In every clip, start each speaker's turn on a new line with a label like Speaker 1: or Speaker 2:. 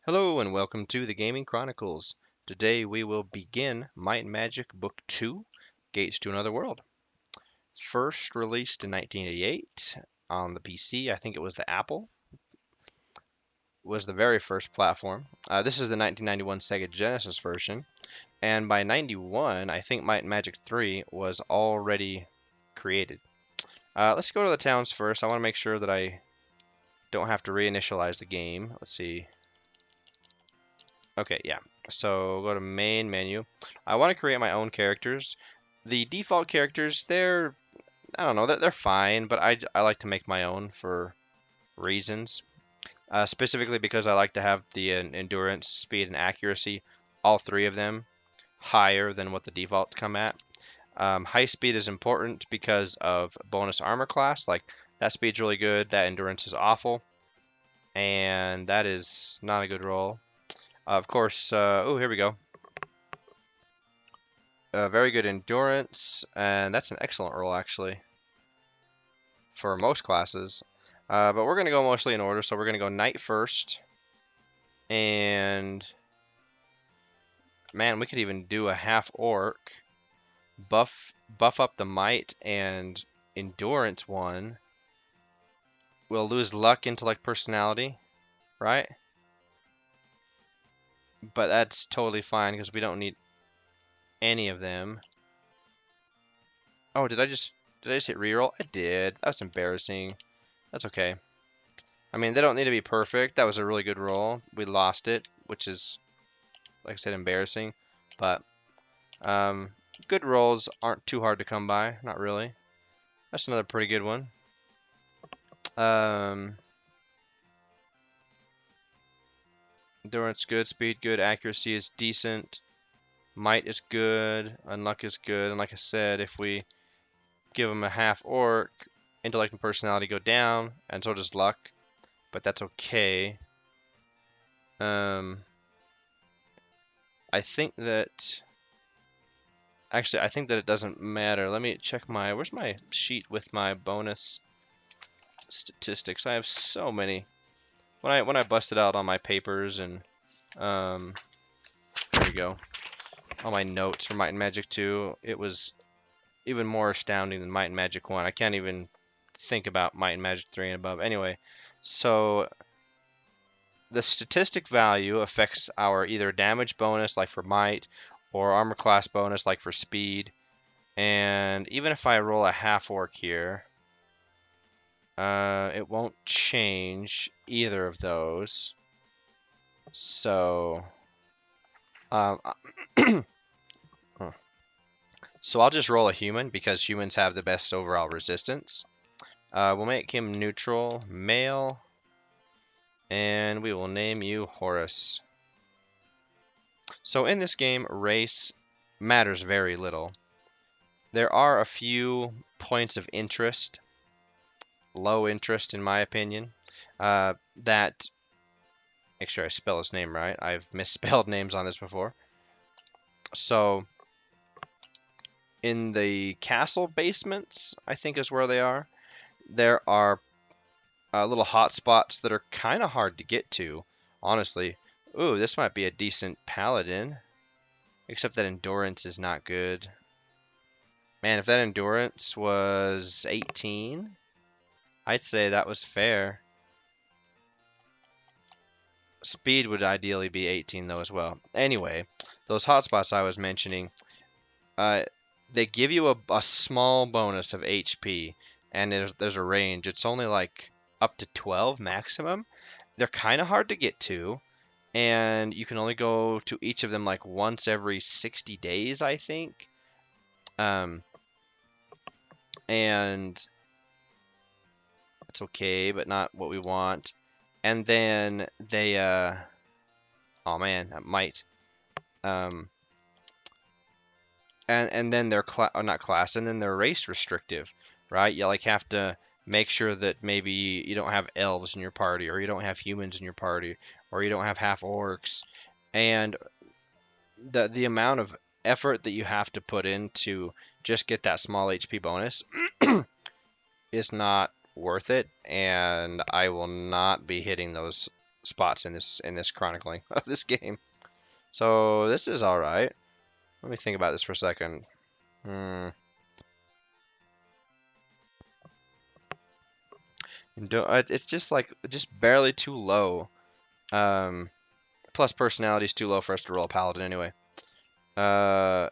Speaker 1: Hello and welcome to the Gaming Chronicles. Today we will begin Might and Magic Book 2, Gates to Another World. First released in 1988 on the PC, I think it was the Apple, was the very first platform. This is the 1991 Sega Genesis version, and by 91, I think Might and Magic 3 was already created. Let's go to the towns first. I want to make sure that I don't have to reinitialize the game. Let's see. Okay, yeah. So go to main menu. I want to create my own characters. The default characters, I don't know, they're fine, but I like to make my own for reasons. Specifically because I like to have the endurance, speed, and accuracy, all three of them, higher than what the default come at. High speed is important because of bonus armor class. Like, that speed's really good, that endurance is awful, and that is not a good roll. Of course, oh, here we go. Very good endurance, and that's an excellent roll actually for most classes. But we're going to go mostly in order, so we're going to go Knight first, and man, we could even do a half orc, buff up the might and endurance one. We'll lose luck, intellect, personality, right? But that's totally fine because we don't need any of them. Oh, did I just hit reroll? I did. That's embarrassing. That's okay. I mean, they don't need to be perfect. That was a really good roll. We lost it, which is, like I said, embarrassing. But um, good rolls aren't too hard to come by. Not really. That's another pretty good one. Um, Endurance good, speed good, accuracy is decent, might is good, unluck is good. And like I said, if we give them a half orc, intellect and personality go down, and so does luck. But that's okay. I think that Actually, I think that it doesn't matter. Let me check where's my sheet with my bonus statistics? I have so many. When I busted out all my papers and um, there we go, all my notes for Might and Magic 2, it was even more astounding than Might and Magic 1. I can't even think about Might and Magic 3 and above. Anyway, so the statistic value affects our either damage bonus, like for Might, or armor class bonus, like for Speed. And even if I roll a half orc here, it won't change either of those. So, um, so I'll just roll a human because humans have the best overall resistance. We'll make him neutral, male, and we will name you Horus. So in this game, race matters very little. There are a few points of interest, low interest in my opinion, that make sure I spell his name right. I've misspelled names on this before. So in the castle basements, I think is where they are. There are little hot spots that are kind of hard to get to, honestly. Ooh, this might be a decent paladin, except that endurance is not good. Man, if that endurance was 18, I'd say that was fair. Speed would ideally be 18 though as well. Anyway, those hotspots I was mentioning, they give you a small bonus of HP, and there's a range. It's only like up to 12 maximum. They're kind of hard to get to, and you can only go to each of them like once every 60 days, I think. Um, and it's okay, but not what we want. And then they, oh man, that might. Um, and then they're not class, and then they're race restrictive, right? You like have to make sure that maybe you don't have elves in your party, or you don't have humans in your party, or you don't have half orcs, and the amount of effort that you have to put in to just get that small HP bonus is not worth it, and I will not be hitting those spots in this chronicling of this game. So this is all right. Let me think about this for a second. It's just like just barely too low. Plus personality is too low for us to roll a paladin anyway. Ugh.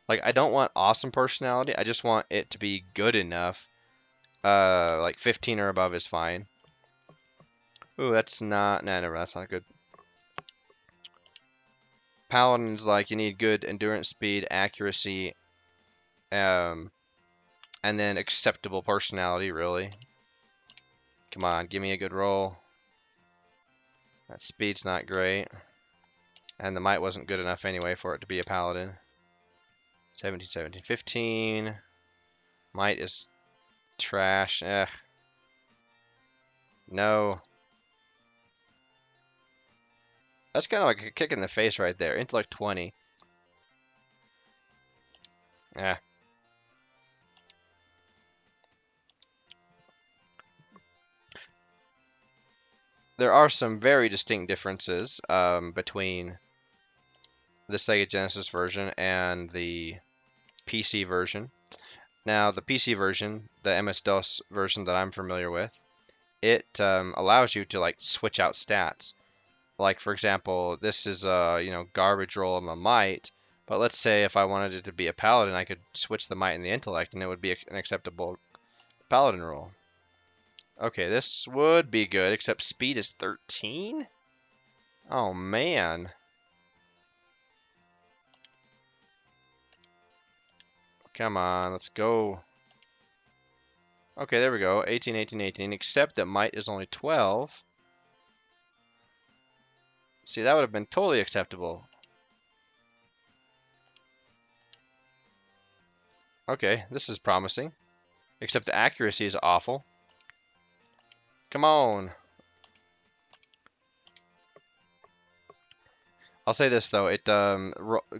Speaker 1: Like I don't want awesome personality. I just want it to be good enough. Like 15 or above is fine. Ooh, that's not. Nah, never. That's not good. Paladin's like you need good endurance, speed, accuracy, and then acceptable personality. Really. Come on, give me a good roll. That speed's not great. And the might wasn't good enough anyway for it to be a paladin. 17, 17, 15. Might is trash. No. That's kind of like a kick in the face right there. Intellect 20. Yeah. There are some very distinct differences between the Sega Genesis version and the PC version. Now, the PC version, the MS-DOS version that I'm familiar with, it allows you to like switch out stats. Like for example, this is a garbage roll of a might, but let's say if I wanted it to be a paladin, I could switch the might and the intellect, and it would be an acceptable paladin roll. Okay, this would be good, except speed is 13? Oh man. Come on, let's go. Okay, there we go. 18, 18, 18, except that might is only 12. See, that would have been totally acceptable. Okay, this is promising. Except the accuracy is awful. Come on. I'll say this though,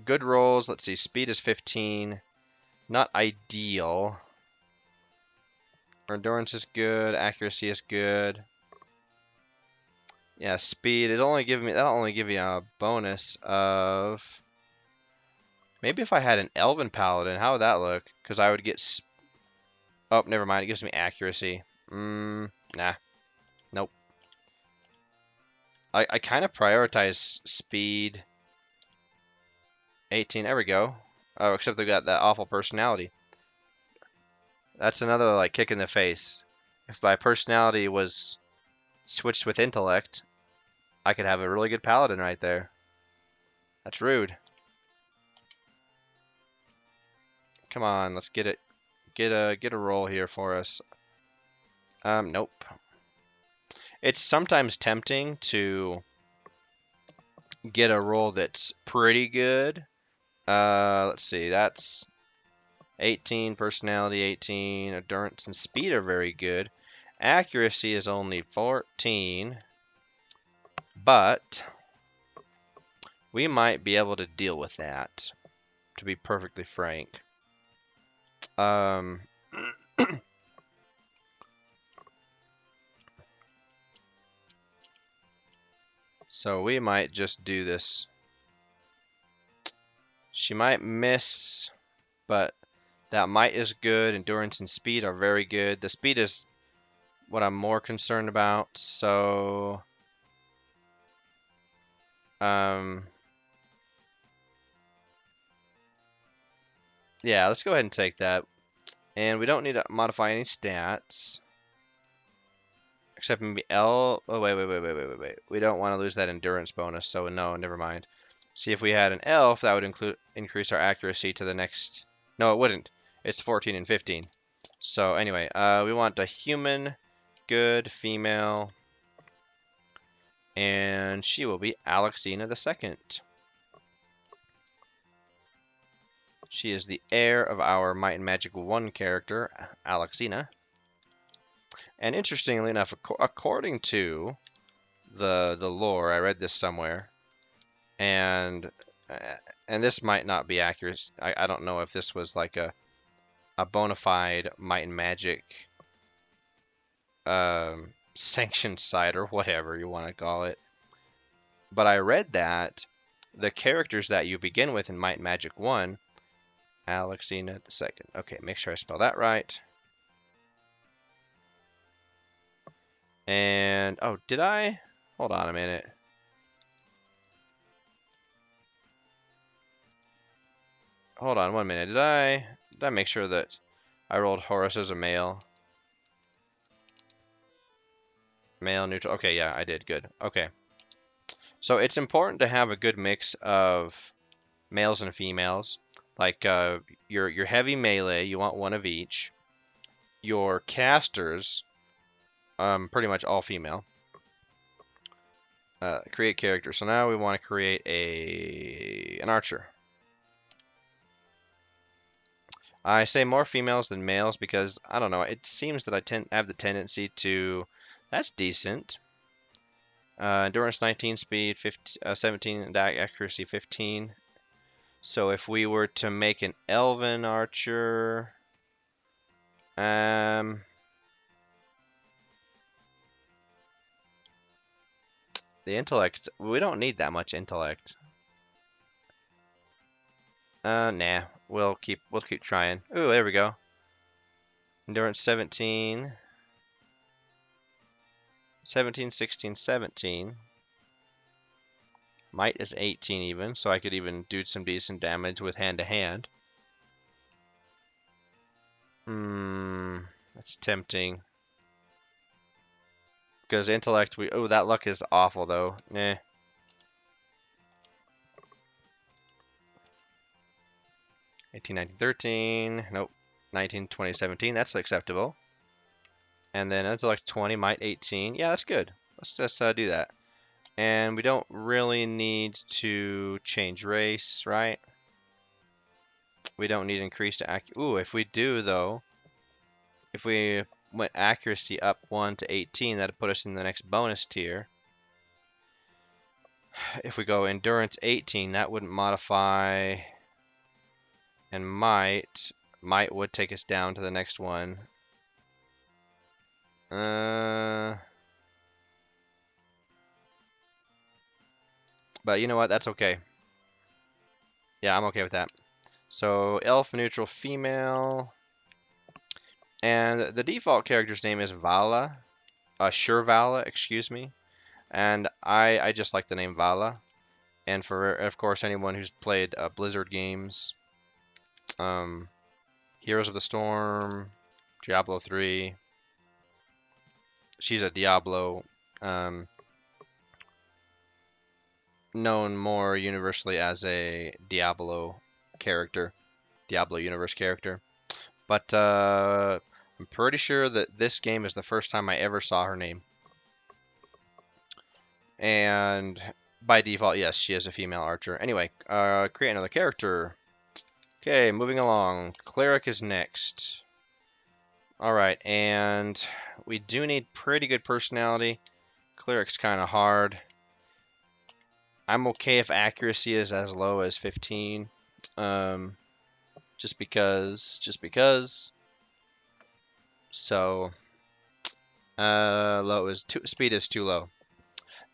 Speaker 1: good rolls. Let's see, speed is 15. Not ideal. Endurance is good. Accuracy is good. Yeah, speed. That'll only give you a bonus of. Maybe if I had an Elven Paladin, how would that look? Because I would get. Oh, never mind. It gives me accuracy. Nah. Nope. I kind of prioritize speed. 18. There we go. Oh, except they got that awful personality. That's another like kick in the face. If my personality was switched with intellect, I could have a really good paladin right there. That's rude. Come on, let's get it. Get a roll here for us. Nope. It's sometimes tempting to get a roll that's pretty good. Let's see. That's 18, personality 18, endurance and speed are very good. Accuracy is only 14, but we might be able to deal with that, to be perfectly frank. So we might just do this. She might miss, but that might is good. Endurance and speed are very good. The speed is what I'm more concerned about. So, yeah, let's go ahead and take that. And we don't need to modify any stats. Except maybe L. Oh, wait. We don't want to lose that endurance bonus, so no, never mind. See, if we had an elf, that would increase our accuracy to the next. No, it wouldn't. It's 14 and 15. So anyway, we want a human, good, female, and she will be Alexina II. She is the heir of our Might and Magic 1 character, Alexina. And interestingly enough, according to the lore, I read this somewhere, and this might not be accurate. I don't know if this was like a bona fide Might and Magic sanctioned site or whatever you want to call it. But I read that the characters that you begin with in Might and Magic 1, Alexina II. Okay, make sure I spell that right. And, oh, did I? Hold on a minute. Hold on 1 minute. Did I make sure that I rolled Horus as a male? Male, neutral. Okay, yeah, I did. Good. Okay. So it's important to have a good mix of males and females. Like your heavy melee, you want one of each. Your casters, pretty much all female. Create character. So now we want to create an archer. I say more females than males because I don't know. It seems that I have the tendency to. That's decent. Endurance 19, speed 15, 17, and accuracy 15. So if we were to make an elven archer, the intellect, we don't need that much intellect. Nah, we'll keep trying. Ooh, there we go. Endurance 17, 17, 16, 17. Might is 18 even, so I could even do some decent damage with hand to hand. That's tempting. Because intellect, oh, that luck is awful though. Nah. 18, 19, 13. Nope. 19, 20, 17. That's acceptable. And then intellect 20, might 18. Yeah, that's good. Let's just do that. And we don't really need to change race, right? We don't need increased Ooh, if we do though, if we went accuracy up 1 to 18, that'd put us in the next bonus tier. If we go endurance 18, that wouldn't modify, and might would take us down to the next one. But you know what? That's okay. Yeah, I'm okay with that. So elf, neutral, female, and the default character's name is Vala, Shurvala, excuse me. And I just like the name Vala. And for of course anyone who's played Blizzard games, Heroes of the Storm, Diablo 3. She's a Diablo, known more universally as a Diablo character, Diablo universe character. But I'm pretty sure that this game is the first time I ever saw her name. And by default, yes, she is a female archer. Anyway, create another character. Okay, moving along. Cleric is next. Alright, and we do need pretty good personality. Cleric's kind of hard. I'm okay if accuracy is as low as 15. Just because. So, low is speed is too low.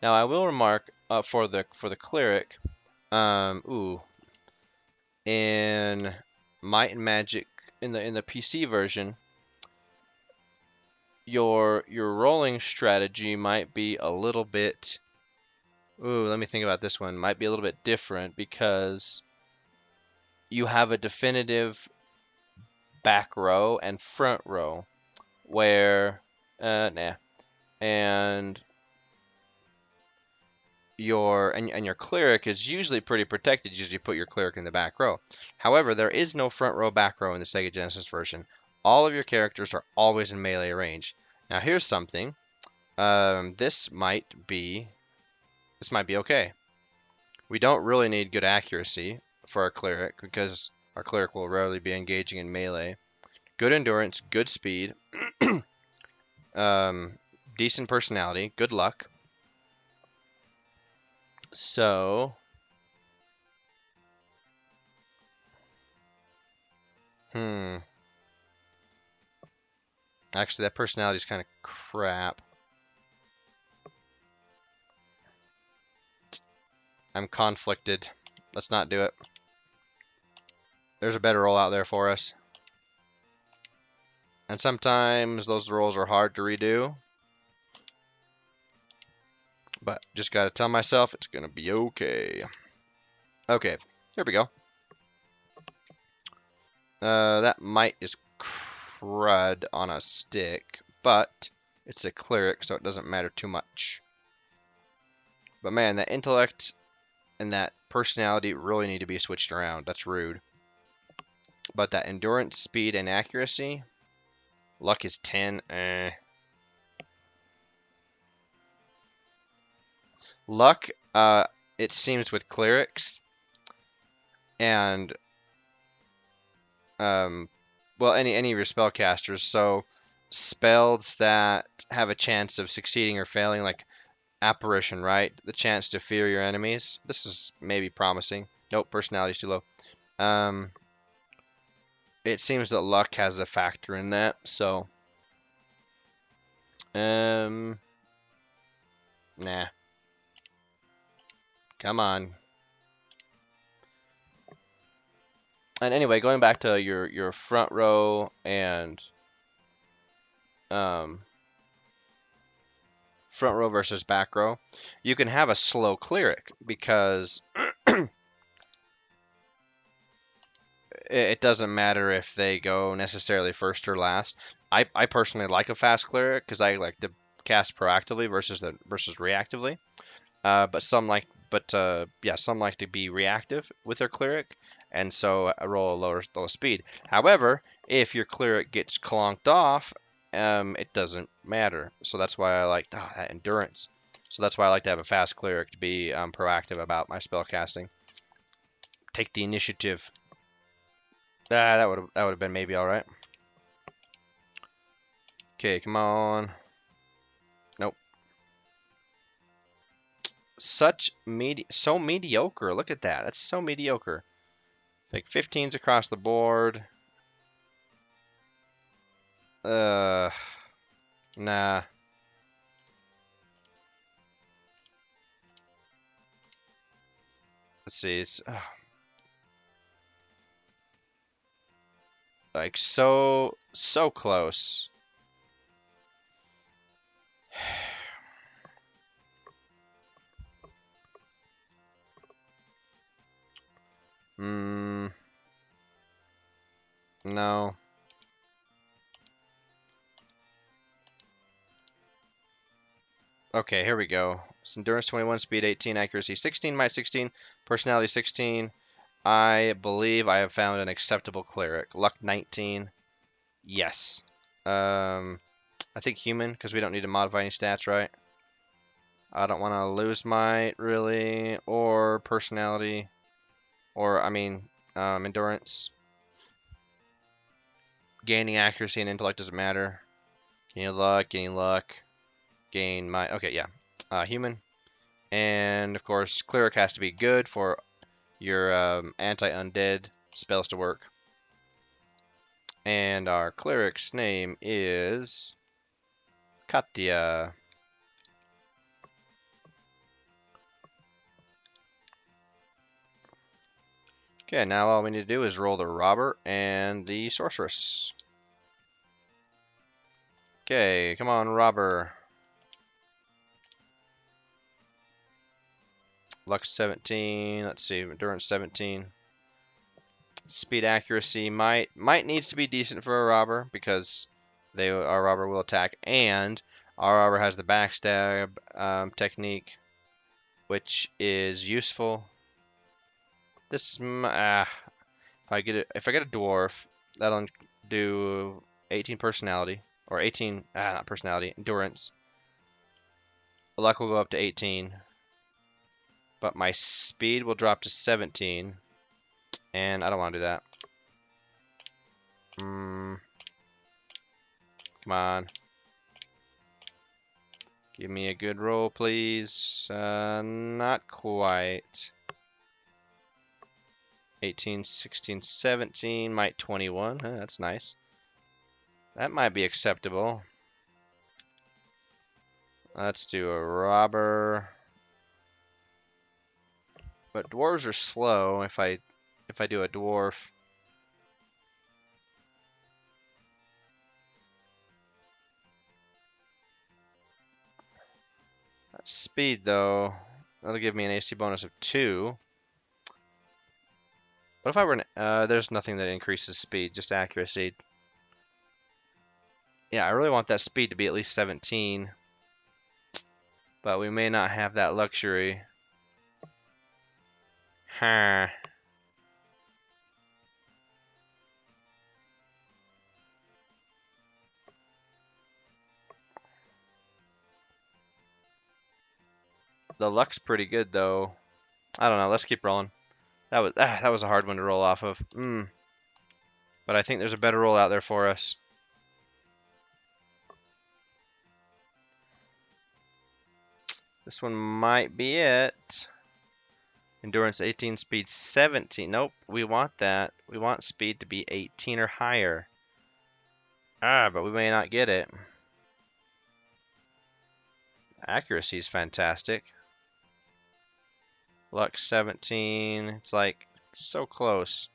Speaker 1: Now I will remark for the cleric, in Might and Magic in the PC version, your rolling strategy might be a little bit. Let me think about this one. Might be a little bit different because you have a definitive back row and front row where, and your cleric is usually pretty protected. Usually put your cleric in the back row. However, there is no front row, back row in the Sega Genesis version. All of your characters are always in melee range. Now here's something. This might be okay. We don't really need good accuracy for our cleric because our cleric will rarely be engaging in melee. Good endurance, good speed, decent personality, good luck. So, actually, that personality is kind of crap. I'm conflicted. Let's not do it. There's a better roll out there for us. And sometimes those rolls are hard to redo. But just gotta tell myself it's gonna be okay. Okay, here we go. That might is crud on a stick, but it's a cleric, so it doesn't matter too much. But man, that intellect and that personality really need to be switched around. That's rude. But that endurance, speed, and accuracy, luck is 10. Luck, it seems with clerics and well, any of your spellcasters. So spells that have a chance of succeeding or failing, like apparition, right? The chance to fear your enemies. This is maybe promising. Nope, personality's too low. Um, it seems that luck has a factor in that. So, nah. Come on. And anyway, going back to your front row and um, front row versus back row, you can have a slow cleric because it doesn't matter if they go necessarily first or last. I personally like a fast cleric because I like to cast proactively versus reactively. Some like to be reactive with their cleric, and so I roll a lower speed. However, if your cleric gets clonked off, it doesn't matter. So that's why I like that endurance. So that's why I like to have a fast cleric to be proactive about my spell casting. Take the initiative. That would have been maybe all right. Okay, come on. Nope. So mediocre. Look at that. That's so mediocre. Like 15s across the board. Uh, nah. Let's see. It's like so close. Hmm. No. Okay, here we go. It's endurance 21, speed 18, accuracy 16, might 16, personality 16. I believe I have found an acceptable cleric. Luck 19. Yes. I think human because we don't need to modify any stats, right? I don't want to lose might really, or personality, or I mean, endurance. Gaining accuracy and intellect doesn't matter. Gain luck, gain might. Okay, yeah. Human. And of course, cleric has to be good for your anti-undead spells to work. And our cleric's name is Katya. Okay, now all we need to do is roll the robber and the sorceress. Okay, come on, robber. Luck 17. Let's see, endurance 17. Speed accuracy might needs to be decent for a robber because our robber will attack, and our robber has the backstab technique, which is useful. If I get a dwarf, that'll do 18 personality or 18 not personality endurance. Luck will go up to 18, but my speed will drop to 17, and I don't want to do that. Come on. Give me a good roll, please. Not quite. 18, 16, 17, might 21. That's nice. That might be acceptable. Let's do a robber. But dwarves are slow if I do a dwarf. Speed though, that'll give me an AC bonus of 2. What if I were there's nothing that increases speed, just accuracy. Yeah, I really want that speed to be at least 17, but we may not have that luxury. Huh. The luck's pretty good though. I don't know. Let's keep rolling. That was a hard one to roll off of. But I think there's a better roll out there for us. This one might be it. Endurance 18, speed 17. Nope, we want that. We want speed to be 18 or higher. But we may not get it. Accuracy is fantastic. Luck 17. It's like so close.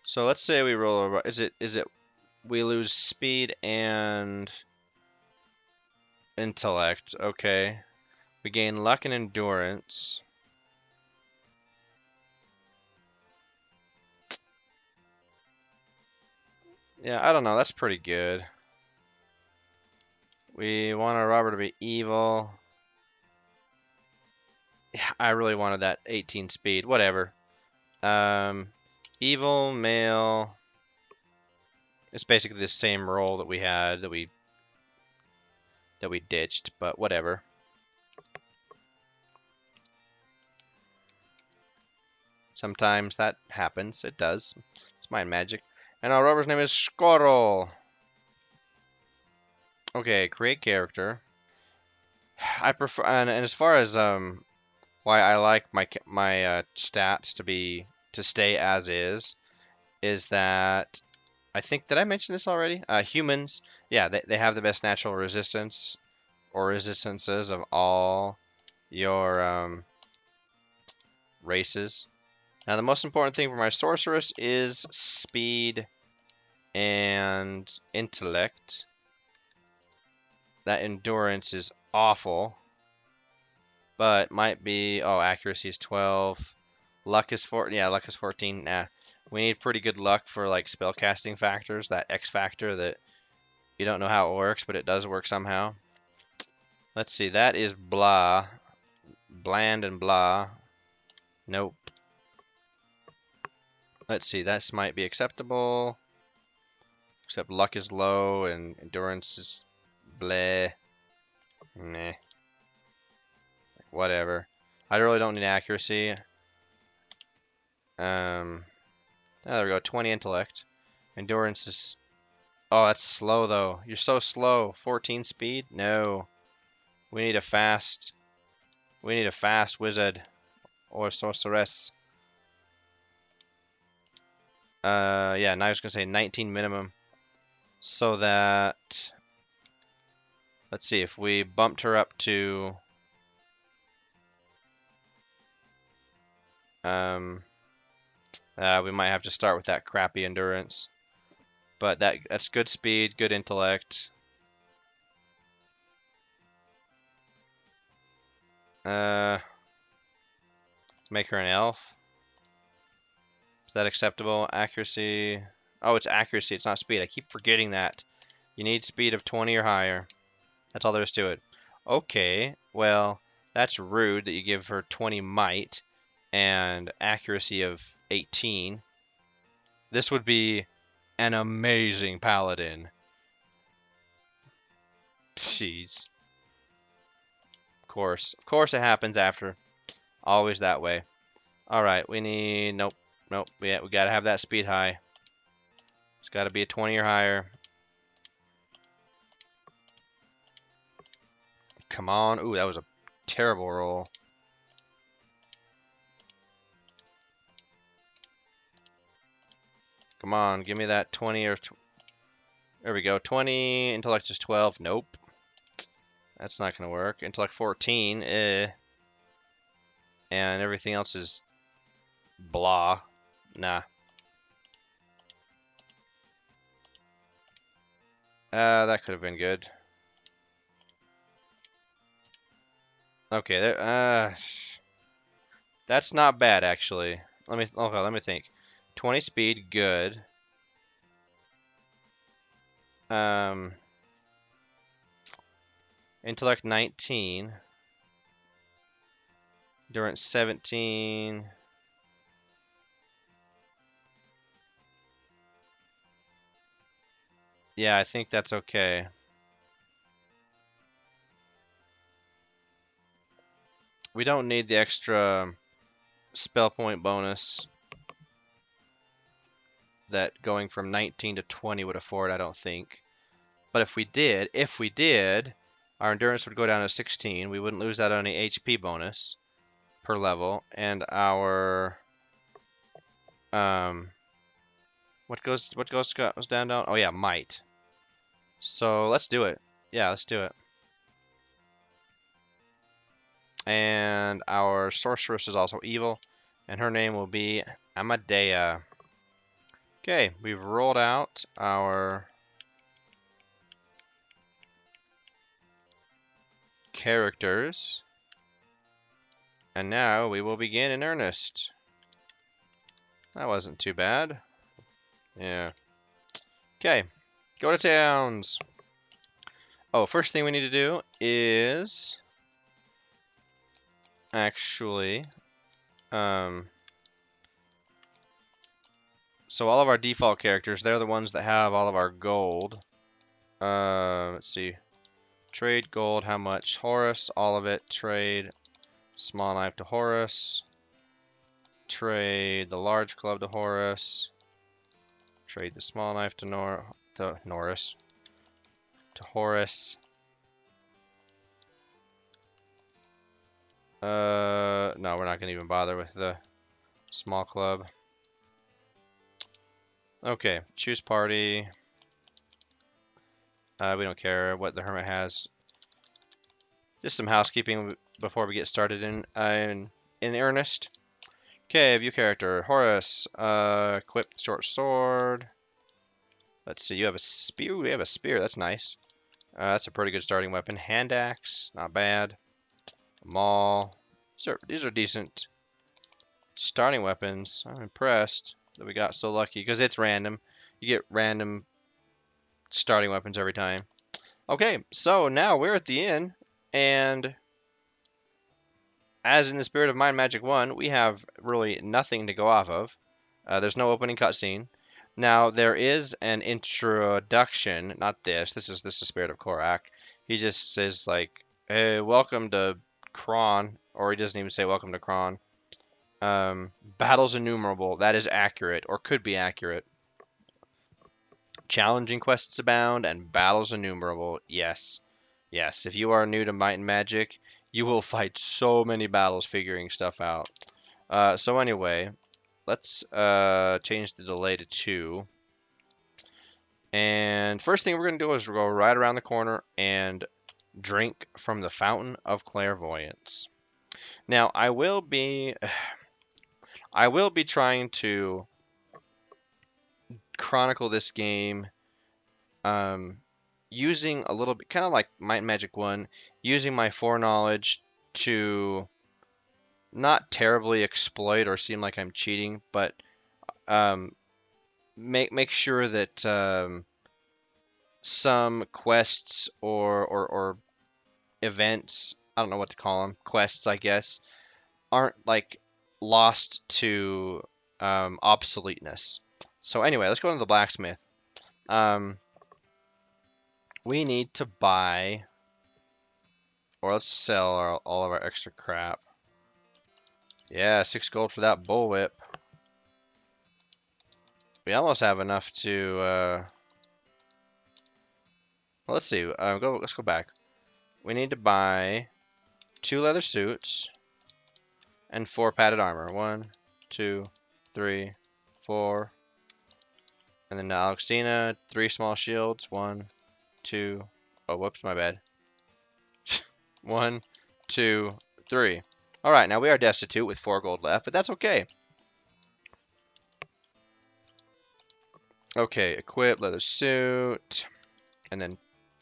Speaker 1: So let's say we roll over. Is it we lose speed and intellect? Okay. We gain luck and endurance. Yeah, I don't know. That's pretty good. We want our robber to be evil. Yeah, I really wanted that 18 speed. Whatever. Evil, male. It's basically the same role that we had that we ditched, but whatever. Sometimes that happens. It does. It's mind magic. And our robber's name is Squirrel. Okay, create character. I prefer, and as far as why I like my stats to stay as is that I think, did I mention this already? Humans, yeah, they have the best natural resistance or resistances of all your races. Now the most important thing for my sorceress is speed and intellect. That endurance is awful, but might be, oh, accuracy is 12. Luck is 4, yeah, luck is 14. Nah, we need pretty good luck for like spellcasting factors, that X factor that you don't know how it works, but it does work somehow. Let's see, that is blah. Bland and blah. Nope. Let's see, this might be acceptable. Except luck is low and endurance is bleh. Nah. Whatever. I really don't need accuracy. Oh, there we go. 20 intellect. Endurance is... Oh, that's slow though. You're so slow. 14 speed? No. We need a fast... We need a fast wizard. Or sorceress. Yeah, now I was gonna say 19 minimum. So that... Let's see, if we bumped her up to... we might have to start with that crappy endurance. But that's good speed, good intellect. Let's make her an elf. Is that acceptable? Accuracy. Oh, it's accuracy, it's not speed. I keep forgetting that. You need speed of 20 or higher. That's all there is to it. Okay, well, that's rude that you give her 20 might and accuracy of 18. This would be an amazing paladin. Jeez. Of course it happens after. Always that way. Alright, we need... Nope. Yeah, we gotta have that speed high. It's gotta be a 20 or higher. Come on. Ooh, that was a terrible roll. Come on, give me that 20 or... There we go. 20. Intellect is 12. Nope. That's not going to work. Intellect 14. And everything else is blah. Nah. That could have been good. Okay, that's not bad actually. Let me think. 20 speed, good. Intellect 19. Endurance 17. Yeah, I think that's okay. We don't need the extra spell point bonus that going from 19 to 20 would afford, I don't think. But if we did, our endurance would go down to 16. We wouldn't lose out on any HP bonus per level, and our what goes down? Oh yeah, might. So let's do it. Yeah, let's do it. And our sorceress is also evil, and her name will be Amadea. Okay, we've rolled out our characters, and now we will begin in earnest. That wasn't too bad. Yeah. Okay, go to towns. Oh, first thing we need to do is actually, so all of our default characters, they're the ones that have all of our gold. Let's see. Trade gold, how much? Horus, all of it. Trade small knife to Horus. Trade the large club to Horus. Trade the small knife to Norris. To Horus. No, we're not gonna even bother with the small club. Okay, choose party. We don't care what the hermit has. Just some housekeeping before we get started in earnest. Okay, view character. Horus. Equip short sword. Let's see, you have a spear. We have a spear. That's nice. That's a pretty good starting weapon. Hand axe. Not bad. Maul. These are decent starting weapons. I'm impressed that we got so lucky because it's random. You get random starting weapons every time. Okay, so now we're at the inn, and as in the spirit of Mind Magic 1, we have really nothing to go off of. There's no opening cutscene. Now, there is an introduction, not this. This is the Spirit of Korak. He just says, like, hey, welcome to Kron, or he doesn't even say welcome to Kron. Battles innumerable. That is accurate, or could be accurate. Challenging quests abound, and battles innumerable. Yes. Yes, if you are new to Might and Magic, you will fight so many battles figuring stuff out. So anyway, let's change the delay to 2. And first thing we're going to do is go right around the corner and drink from the Fountain of Clairvoyance. Now, I will be trying to chronicle this game using a little bit, kind of like Might and Magic 1, using my foreknowledge to not terribly exploit or seem like I'm cheating, but make sure that some quests or events, I don't know what to call them, quests I guess, aren't like lost to obsoleteness. So anyway, let's go into the blacksmith. We need to buy, or let's sell all of our extra crap. Yeah, 6 gold for that bullwhip. We almost have enough to, well, let's see, let's go back. We need to buy 2 leather suits and 4 padded armor. 1, 2, 3, 4, And then Alexina, 3 small shields. 1, 2. Oh, whoops, my bad. 1, 2, 3. All right, now we are destitute with 4 gold left, but that's okay. Okay, equip, leather suit, and then,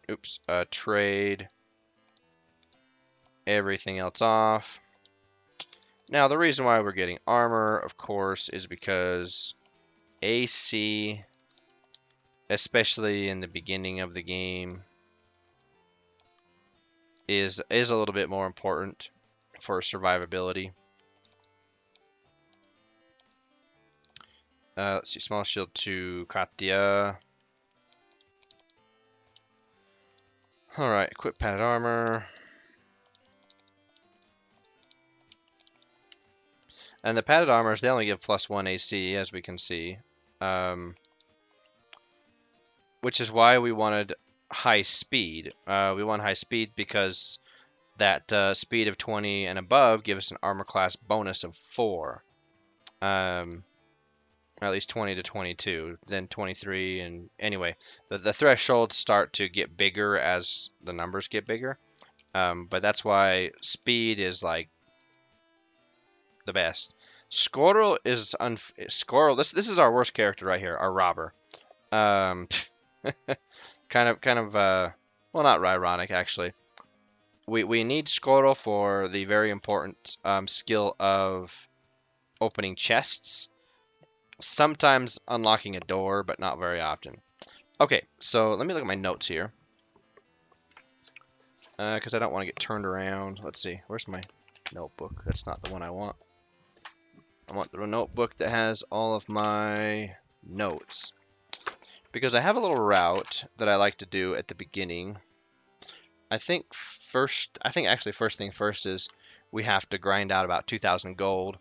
Speaker 1: oops, trade everything else off. Now, the reason why we're getting armor, of course, is because AC, especially in the beginning of the game, is a little bit more important for survivability. Let's see, small shield to Katya. Alright, equip padded armor. And the padded armors, they only give +1 AC, as we can see. Which is why we wanted high speed. We want high speed because that speed of 20 and above gives us an armor class bonus of 4. Or at least 20 to 22, then 23, and anyway, the thresholds start to get bigger as the numbers get bigger. But that's why speed is like the best. Squirrel is Squirrel. This is our worst character right here, our robber. Kind of. Well, not ironic actually. We need Squirrel for the very important skill of opening chests. Sometimes unlocking a door, but not very often. Okay, so let me look at my notes here. Because I don't want to get turned around. Let's see, where's my notebook? That's not the one I want. I want the notebook that has all of my notes. Because I have a little route that I like to do at the beginning. I think actually first thing first is we have to grind out about 2,000 gold.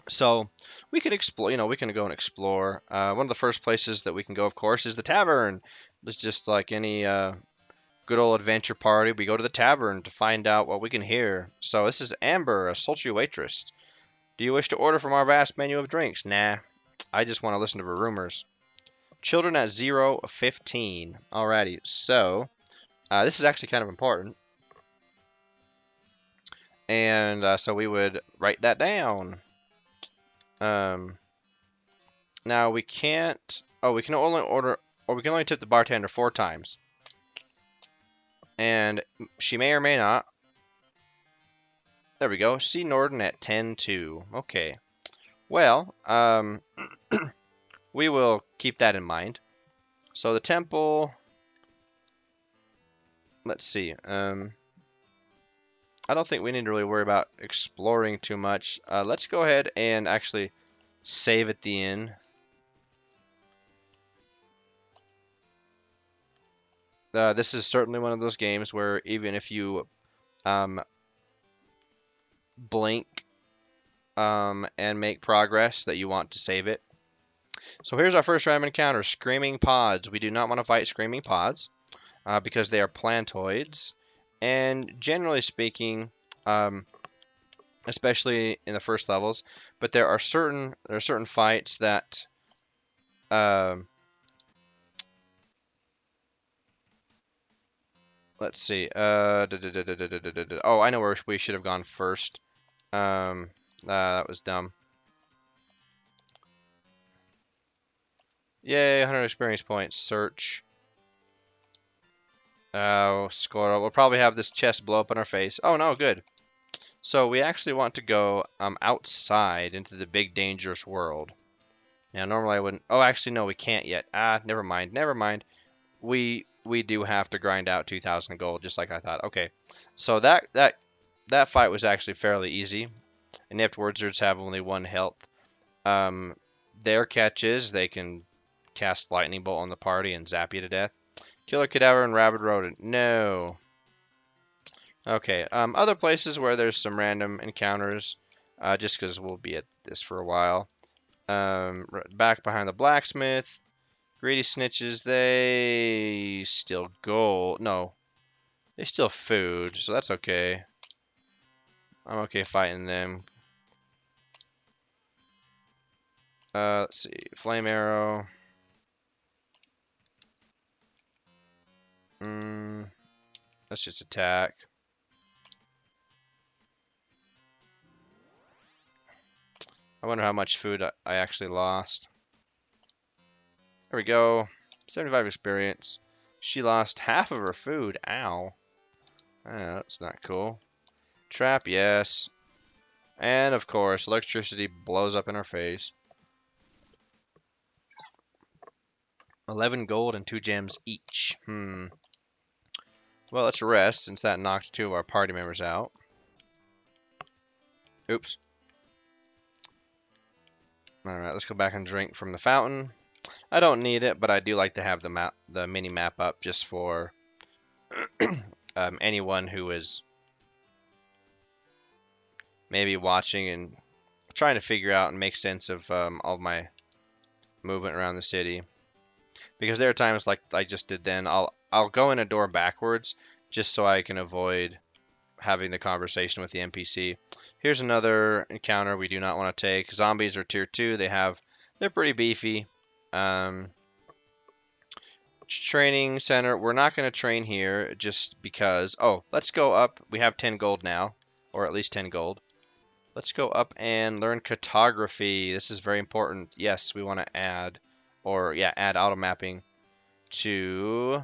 Speaker 1: So we can explore, we can go and explore. One of the first places that we can go, of course, is the tavern. It's just like any good old adventure party. We go to the tavern to find out what we can hear. So this is Amber, a sultry waitress. Do you wish to order from our vast menu of drinks? Nah, I just want to listen to her rumors. Children at 0 of 15. Alrighty, so this is actually kind of important. And so we would write that down. Now we can't. Oh, we can only order, or we can only tip the bartender 4 times, and she may or may not. There we go. See Norden at 10-2. Okay. Well, we will keep that in mind. So the temple. Let's see. I don't think we need to really worry about exploring too much. Let's go ahead and actually save at the inn. This is certainly one of those games where even if you blink and make progress, that you want to save it. So here's our first random encounter, Screaming Pods. We do not want to fight Screaming Pods because they are plantoids. And generally speaking, especially in the first levels, but there are certain fights that let's see. Oh, I know where we should have gone first. That was dumb. Yay, 100 experience points. Search. Oh, score. We'll probably have this chest blow up in our face. Oh, no, good. So we actually want to go outside into the big dangerous world. Now, normally I wouldn't. Oh, actually, no, we can't yet. Never mind. Never mind. We do have to grind out 2,000 gold, just like I thought. Okay, so that fight was actually fairly easy. Inept wizards have only 1 health. Their catch is they can cast lightning bolt on the party and zap you to death. Killer cadaver and rabid rodent. No. Okay. Other places where there's some random encounters, just because we'll be at this for a while. Back behind the blacksmith. Greedy snitches, they steal gold. No, they steal food, so that's okay. I'm okay fighting them. Let's see. Flame arrow. Let's just attack. I wonder how much food I actually lost. There we go. 75 experience. She lost half of her food. Ow. That's not cool. Trap, yes. And of course, electricity blows up in her face. 11 gold and 2 gems each. Well, let's rest since that knocked 2 of our party members out. Oops. Alright, let's go back and drink from the fountain. I don't need it, but I do like to have the mini map up just for anyone who is maybe watching and trying to figure out and make sense of all my movement around the city. Because there are times like I just did then, I'll go in a door backwards just so I can avoid having the conversation with the NPC. Here's another encounter we do not want to take. Zombies are tier 2. They're pretty beefy. Training center. We're not going to train here just because. Oh, let's go up. We have 10 gold now, or at least 10 gold. Let's go up and learn cartography. This is very important. Yes, we want to add, add auto mapping to.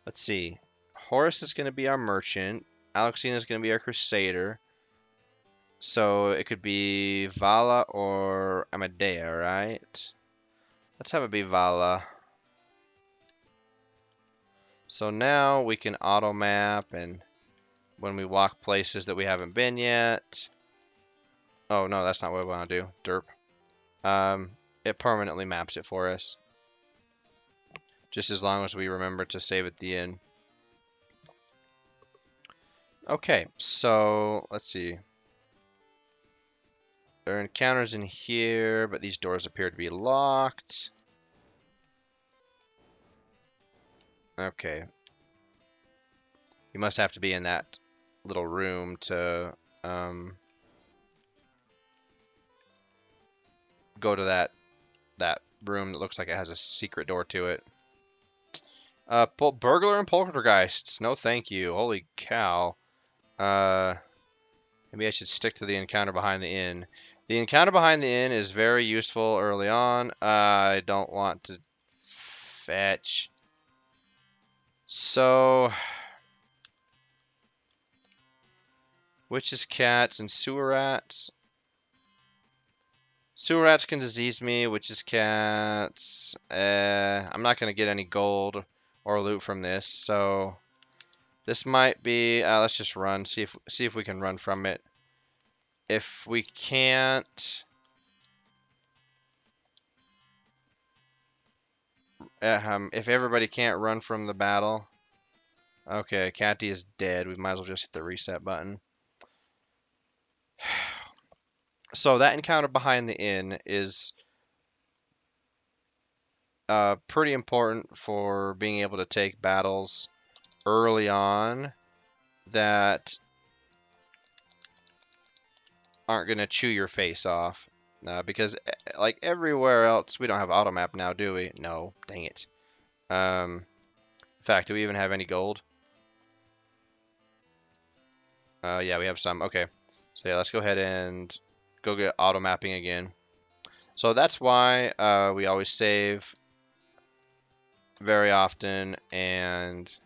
Speaker 1: Let's see. Horus is going to be our merchant. Alexina is going to be our crusader. So it could be Vala or Amadea, right? Let's have it be Vala. So now we can auto map, and when we walk places that we haven't been yet. Oh no, that's not what we want to do. Derp. It permanently maps it for us. Just as long as we remember to save at the end. Okay, so let's see. There are encounters in here, but these doors appear to be locked. Okay. You must have to be in that little room to go to that room that looks like it has a secret door to it. Burglar and poltergeists. No, thank you. Holy cow. Maybe I should stick to the encounter behind the inn. The encounter behind the inn is very useful early on. I don't want to fetch. So, witches, cats, and sewer rats. Sewer rats can disease me. Witches, cats. I'm not gonna get any gold or loot from this, so this might be. Let's just run. See if we can run from it. If we can't, if everybody can't run from the battle, okay, Catty is dead. We might as well just hit the reset button. So that encounter behind the inn is pretty important for being able to take battles early on that aren't going to chew your face off. Because like everywhere else, we don't have auto map now, do we? No, dang it. In fact, do we even have any gold? Yeah, we have some. Okay. So yeah, let's go ahead and go get auto mapping again. So that's why we always save very often, and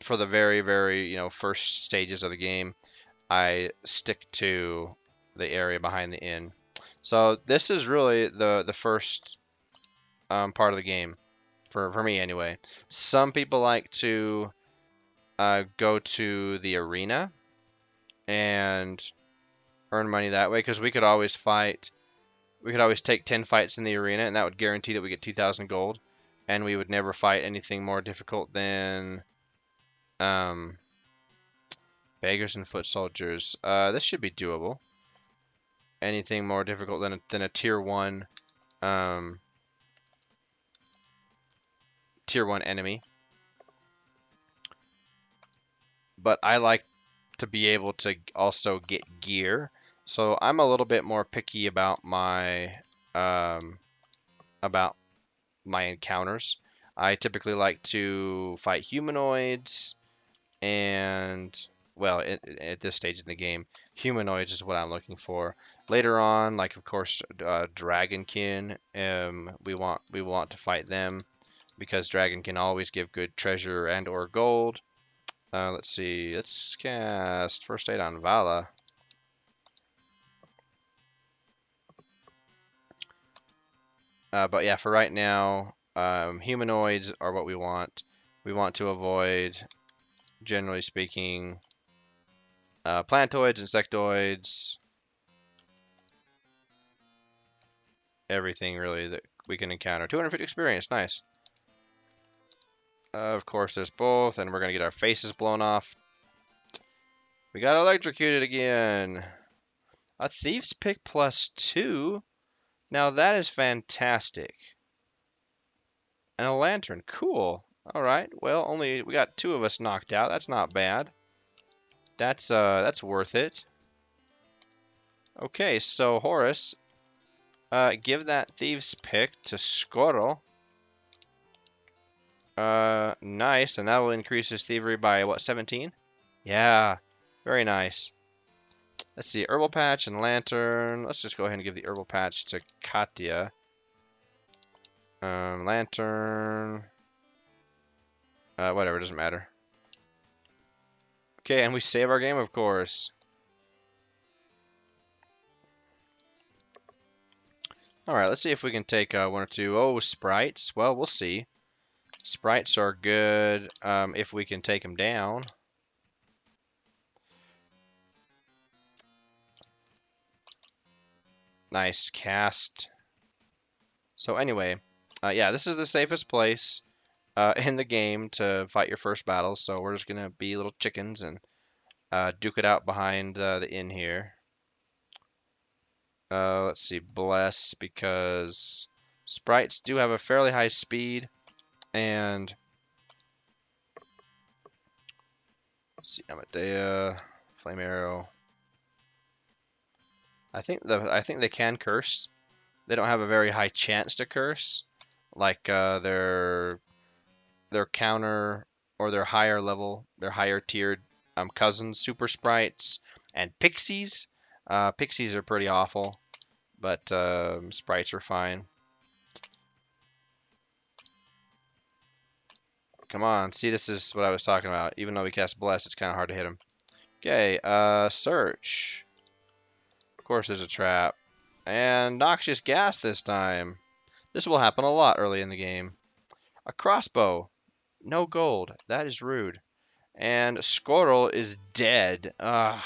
Speaker 1: for the very, very, first stages of the game, I stick to the area behind the inn. So this is really the first part of the game, for me anyway. Some people like to go to the arena and earn money that way, because we could always fight. We could always take 10 fights in the arena, and that would guarantee that we get 2,000 gold, and we would never fight anything more difficult than beggars and foot soldiers. This should be doable. Anything more difficult than a tier 1 enemy. But I like to be able to also get gear So I'm a little bit more picky about um, about my encounters. I typically like to fight humanoids and, well, at this stage in the game, humanoids is what I'm looking for. Later on, like of course, Dragonkin, we want to fight them because Dragonkin always give good treasure and or gold. Let's see, let's cast First Aid on Vala. But yeah, for right now, humanoids are what we want. We want to avoid, generally speaking, plantoids, insectoids, everything really that we can encounter. 250 experience, nice. Of course, there's both, and we're gonna get our faces blown off. We got electrocuted again. A thief's pick +2. Now that is fantastic. And a lantern, cool. All right, well, only we got 2 of us knocked out. That's not bad. That's worth it. Okay, so Horus, give that thieves pick to Skoro. Nice, and that will increase his thievery by what, 17? Yeah, very nice. Let's see, herbal patch and lantern. Let's just go ahead and give the herbal patch to Katya. Lantern. Whatever, doesn't matter. Okay, and we save our game, of course. All right, let's see if we can take 1 or 2. Oh, sprites. Well, we'll see. Sprites are good if we can take them down. Nice cast. So anyway, yeah, this is the safest place in the game to fight your first battle. So we're just gonna be little chickens and duke it out behind the inn here. Let's see, bless, because sprites do have a fairly high speed, and let's see, Amadea, flame arrow. I think they can curse. They don't have a very high chance to curse, like their counter or their higher level, their higher tiered cousins, super sprites and pixies. Pixies are pretty awful, but sprites are fine. Come on, see, this is what I was talking about. Even though we cast Bless, it's kind of hard to hit him. Okay, search. Of course there's a trap. And noxious gas this time. This will happen a lot early in the game. A crossbow. No gold. That is rude. And Squirrel is dead. Ugh.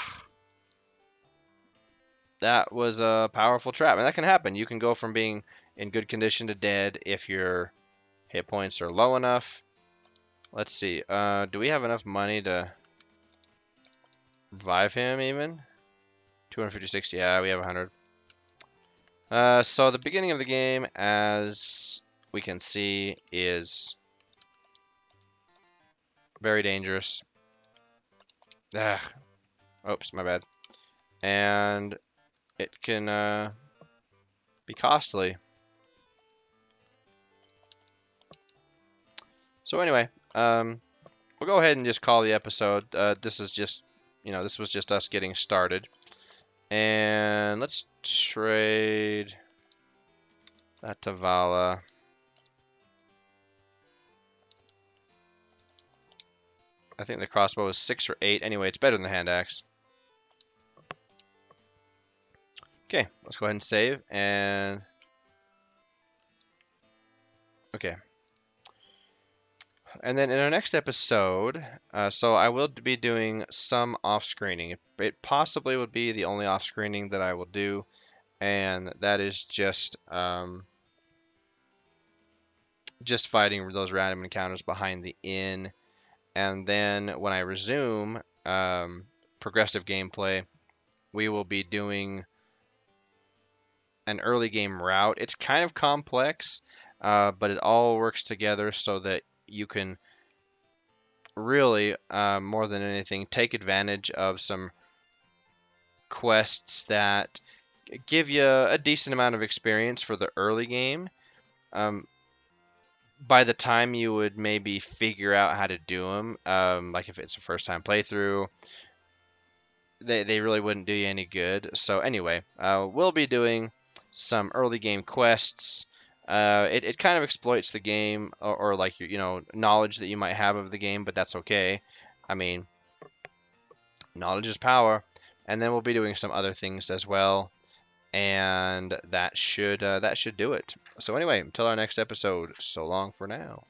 Speaker 1: That was a powerful trap. And that can happen. You can go from being in good condition to dead if your hit points are low enough. Let's see. Do we have enough money to revive him even? 256, yeah, we have 100. So the beginning of the game, as we can see, is very dangerous. Ah, oops, my bad. And it can be costly. So anyway, we'll go ahead and just call the episode. This is just, this was just us getting started. And let's trade that to Vala. I think the crossbow is 6 or 8. Anyway, it's better than the hand axe. Okay, let's go ahead and save. And okay. And then in our next episode, so I will be doing some off-screening. It possibly would be the only off-screening that I will do, and that is just fighting those random encounters behind the inn. And then when I resume progressive gameplay, we will be doing an early game route. It's kind of complex, but it all works together so that you can really, more than anything, take advantage of some quests that give you a decent amount of experience for the early game. Um, by the time you would maybe figure out how to do them, like if it's a first time playthrough, they really wouldn't do you any good. So anyway, we'll be doing some early game quests. It kind of exploits the game or like your knowledge that you might have of the game, but that's okay. I mean, knowledge is power. And then we'll be doing some other things as well, and that should do it. So anyway, until our next episode, so long for now.